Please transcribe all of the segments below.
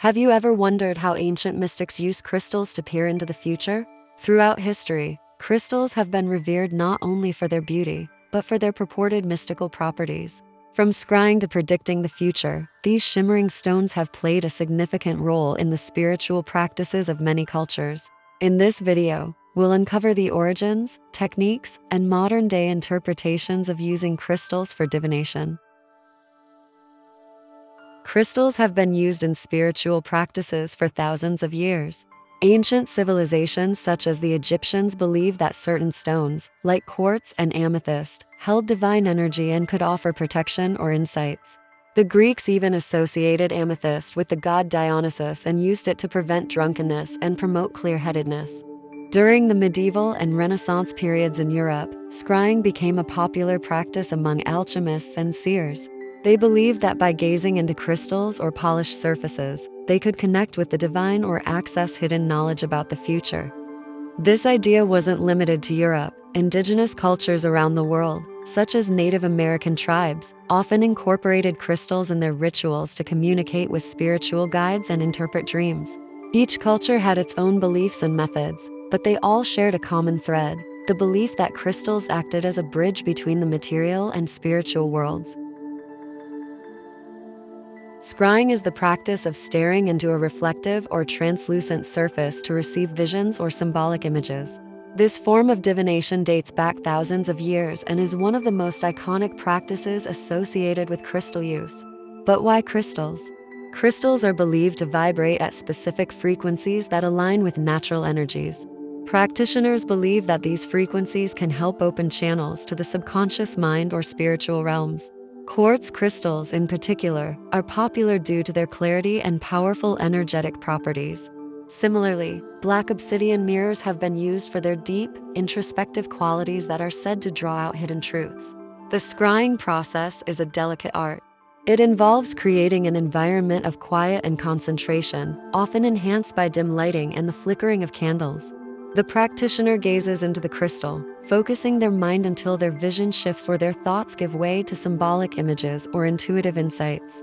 Have you ever wondered how ancient mystics used crystals to peer into the future? Throughout history, crystals have been revered not only for their beauty, but for their purported mystical properties. From scrying to predicting the future, these shimmering stones have played a significant role in the spiritual practices of many cultures. In this video, we'll uncover the origins, techniques, and modern-day interpretations of using crystals for divination. Crystals have been used in spiritual practices for thousands of years. Ancient civilizations such as the Egyptians believed that certain stones, like quartz and amethyst, held divine energy and could offer protection or insights. The Greeks even associated amethyst with the god Dionysus and used it to prevent drunkenness and promote clear-headedness. During the medieval and Renaissance periods in Europe, scrying became a popular practice among alchemists and seers. They believed that by gazing into crystals or polished surfaces, they could connect with the divine or access hidden knowledge about the future. This idea wasn't limited to Europe. Indigenous cultures around the world, such as Native American tribes, often incorporated crystals in their rituals to communicate with spiritual guides and interpret dreams. Each culture had its own beliefs and methods, but they all shared a common thread: the belief that crystals acted as a bridge between the material and spiritual worlds. Scrying is the practice of staring into a reflective or translucent surface to receive visions or symbolic images. This form of divination dates back thousands of years and is one of the most iconic practices associated with crystal use. But why crystals? Crystals are believed to vibrate at specific frequencies that align with natural energies. Practitioners believe that these frequencies can help open channels to the subconscious mind or spiritual realms. Quartz crystals, in particular, are popular due to their clarity and powerful energetic properties. Similarly, black obsidian mirrors have been used for their deep, introspective qualities that are said to draw out hidden truths. The scrying process is a delicate art. It involves creating an environment of quiet and concentration, often enhanced by dim lighting and the flickering of candles. The practitioner gazes into the crystal, focusing their mind until their vision shifts or their thoughts give way to symbolic images or intuitive insights.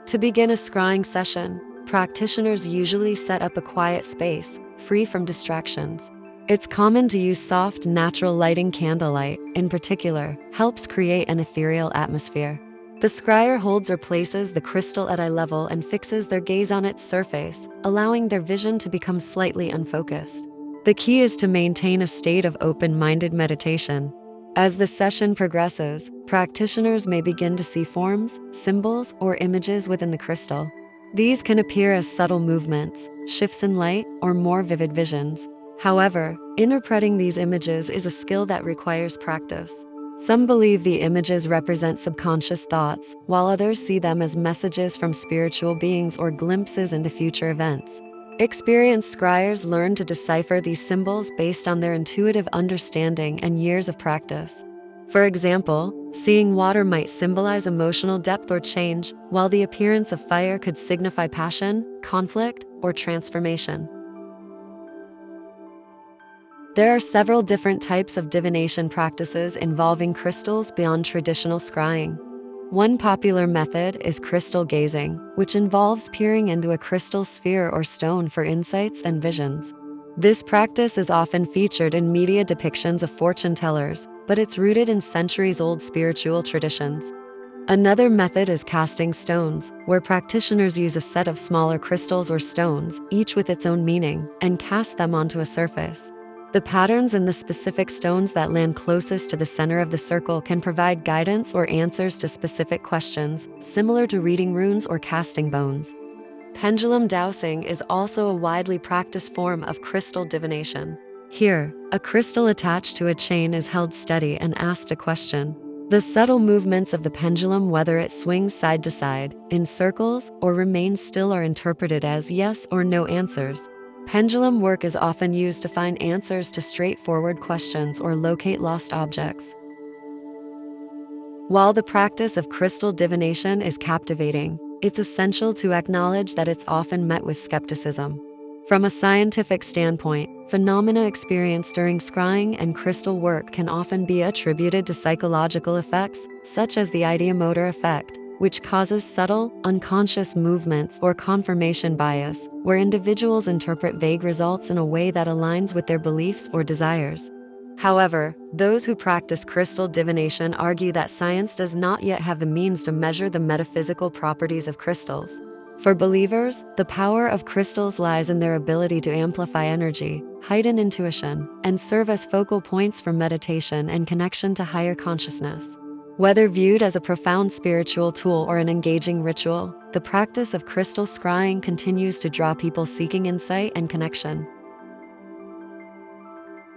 To begin a scrying session, practitioners usually set up a quiet space, free from distractions. It's common to use soft, natural lighting. Candlelight, in particular, helps create an ethereal atmosphere. The scryer holds or places the crystal at eye level and fixes their gaze on its surface, allowing their vision to become slightly unfocused. The key is to maintain a state of open-minded meditation. As the session progresses, practitioners may begin to see forms, symbols, or images within the crystal. These can appear as subtle movements, shifts in light, or more vivid visions. However, interpreting these images is a skill that requires practice. Some believe the images represent subconscious thoughts, while others see them as messages from spiritual beings or glimpses into future events. Experienced scryers learn to decipher these symbols based on their intuitive understanding and years of practice. For example, seeing water might symbolize emotional depth or change, while the appearance of fire could signify passion, conflict, or transformation. There are several different types of divination practices involving crystals beyond traditional scrying. One popular method is crystal gazing, which involves peering into a crystal sphere or stone for insights and visions. This practice is often featured in media depictions of fortune tellers, but it's rooted in centuries-old spiritual traditions. Another method is casting stones, where practitioners use a set of smaller crystals or stones, each with its own meaning, and cast them onto a surface. The patterns in the specific stones that land closest to the center of the circle can provide guidance or answers to specific questions, similar to reading runes or casting bones. Pendulum dowsing is also a widely practiced form of crystal divination. Here, a crystal attached to a chain is held steady and asked a question. The subtle movements of the pendulum, whether it swings side to side, in circles, or remains still, are interpreted as yes or no answers. Pendulum work is often used to find answers to straightforward questions or locate lost objects. While the practice of crystal divination is captivating, it's essential to acknowledge that it's often met with skepticism. From a scientific standpoint, phenomena experienced during scrying and crystal work can often be attributed to psychological effects, such as the ideomotor effect, which causes subtle, unconscious movements or confirmation bias, where individuals interpret vague results in a way that aligns with their beliefs or desires. However, those who practice crystal divination argue that science does not yet have the means to measure the metaphysical properties of crystals. For believers, the power of crystals lies in their ability to amplify energy, heighten intuition, and serve as focal points for meditation and connection to higher consciousness. Whether viewed as a profound spiritual tool or an engaging ritual, the practice of crystal scrying continues to draw people seeking insight and connection.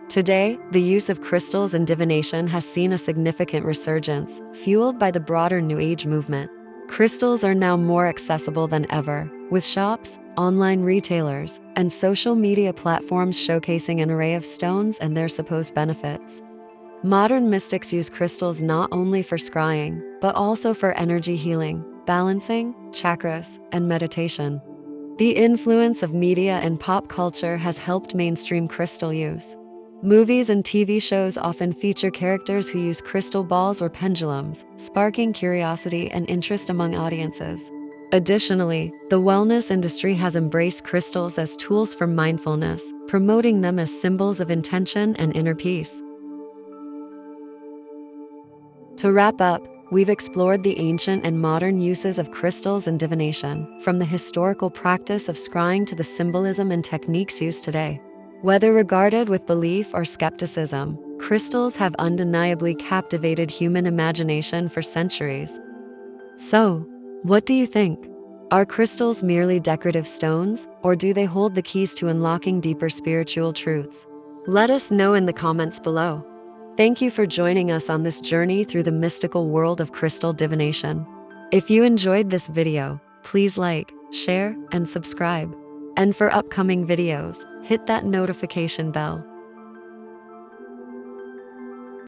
Today, the use of crystals in divination has seen a significant resurgence, fueled by the broader New Age movement. Crystals are now more accessible than ever, with shops, online retailers, and social media platforms showcasing an array of stones and their supposed benefits. Modern mystics use crystals not only for scrying, but also for energy healing, balancing, chakras, and meditation. The influence of media and pop culture has helped mainstream crystal use. Movies and TV shows often feature characters who use crystal balls or pendulums, sparking curiosity and interest among audiences. Additionally, the wellness industry has embraced crystals as tools for mindfulness, promoting them as symbols of intention and inner peace. To wrap up, we've explored the ancient and modern uses of crystals in divination, from the historical practice of scrying to the symbolism and techniques used today. Whether regarded with belief or skepticism, crystals have undeniably captivated human imagination for centuries. So, what do you think? Are crystals merely decorative stones, or do they hold the keys to unlocking deeper spiritual truths? Let us know in the comments below. Thank you for joining us on this journey through the mystical world of crystal divination. If you enjoyed this video, please like, share, and subscribe. And for upcoming videos, hit that notification bell.